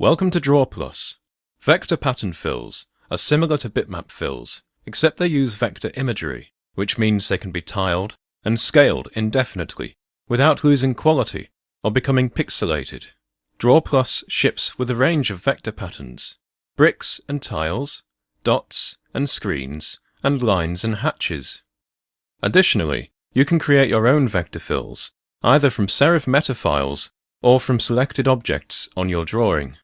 Welcome to DrawPlus. Vector pattern fills are similar to bitmap fills, except they use vector imagery, which means they can be tiled and scaled indefinitely without losing quality or becoming pixelated. DrawPlus ships with a range of vector patterns: bricks and tiles, dots and screens, and lines and hatches. Additionally, you can create your own vector fills, either from Serif meta files or from selected objects on your drawing.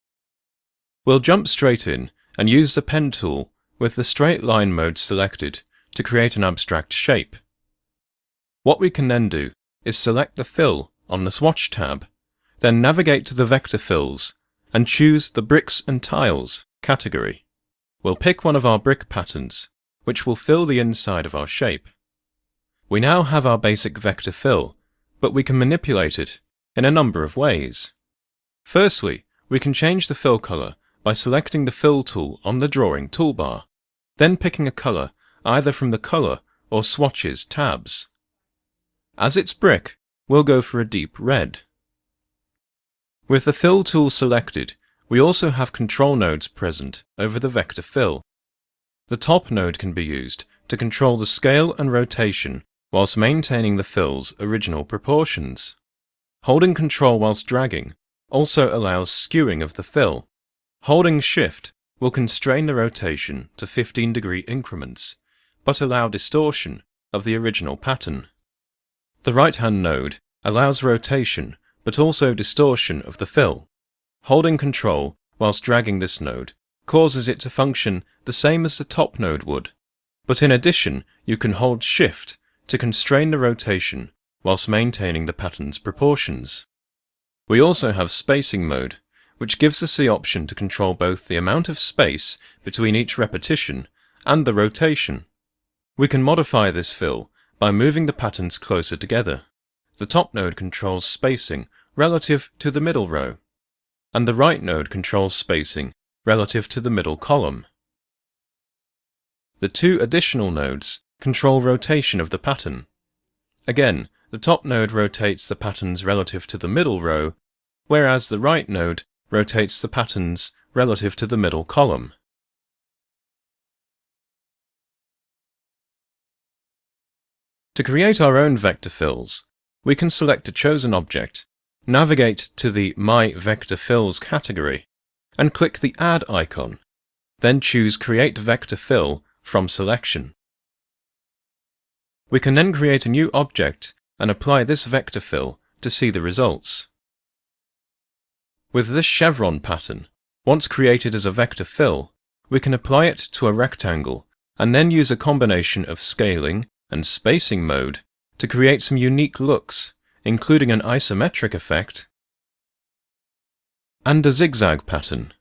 We'll jump straight in and use the pen tool with the straight line mode selected to create an abstract shape. What we can then do is select the fill on the swatch tab, then navigate to the vector fills and choose the bricks and tiles category. We'll pick one of our brick patterns, which will fill the inside of our shape. We now have our basic vector fill, but we can manipulate it in a number of ways. Firstly, we can change the fill color by selecting the fill tool on the drawing toolbar, then picking a color either from the color or swatches tabs. As it's brick, we'll go for a deep red. With the fill tool selected, we also have control nodes present over the vector fill. The top node can be used to control the scale and rotation whilst maintaining the fill's original proportions. Holding Control whilst dragging also allows skewing of the fill. Holding Shift will constrain the rotation to 15-degree increments, but allow distortion of the original pattern. The right-hand node allows rotation, but also distortion of the fill. Holding Control whilst dragging this node causes it to function the same as the top node would, but in addition you can hold Shift to constrain the rotation whilst maintaining the pattern's proportions. We also have Spacing mode, which gives us the option to control both the amount of space between each repetition and the rotation. We can modify this fill by moving the patterns closer together. The top node controls spacing relative to the middle row, and the right node controls spacing relative to the middle column. The two additional nodes control rotation of the pattern. Again, the top node rotates the patterns relative to the middle row, whereas the right node rotates the patterns relative to the middle column. To create our own vector fills, we can select a chosen object, navigate to the My Vector Fills category, and click the Add icon, then choose Create Vector Fill from Selection. We can then create a new object and apply this vector fill to see the results. With this chevron pattern, once created as a vector fill, we can apply it to a rectangle and then use a combination of scaling and spacing mode to create some unique looks, including an isometric effect and a zigzag pattern.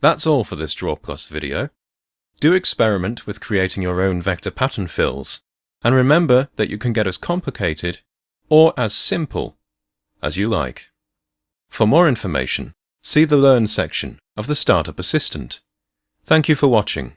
That's all for this DrawPlus video. Do experiment with creating your own vector pattern fills, and remember that you can get as complicated or as simple as you like. For more information, see the Learn section of the Startup Assistant. Thank you for watching.